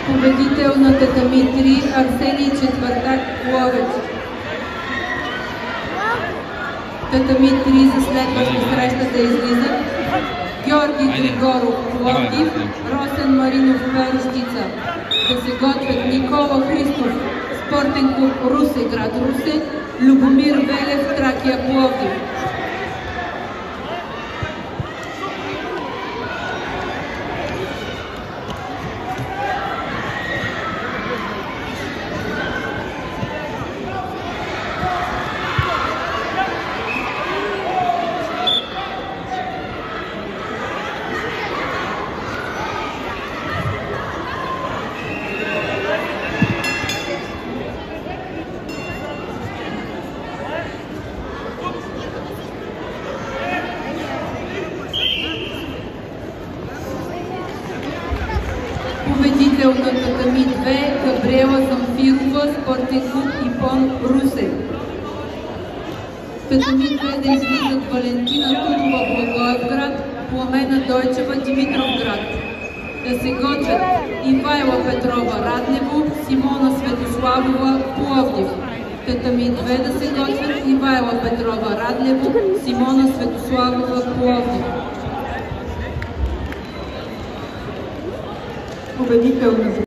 Победител на татами 3 Арсений Четвъртак Ловеч. Татами 3 за следваща срещата излизат Георги Григоров Пловдив, Росен Маринов Перущица. Да се готвят Никола Христов, Спортен клуб Русе, град Русе, Любомир Велев, Тракия Пловдив. Победител на татами 2 Габриела Замфирова, Спортен клуб Ипон Русе. Татами 2 да излизат Валентина Тудова Благоевград, Пламена Дойчева Димитровград. Да се готвят Ивайла Петрова Раднево, Симона Светославова Пловдив. Татами 2 да се готвят Ивайла Петрова Раднево, Симона Светославова Пловдив. Победител на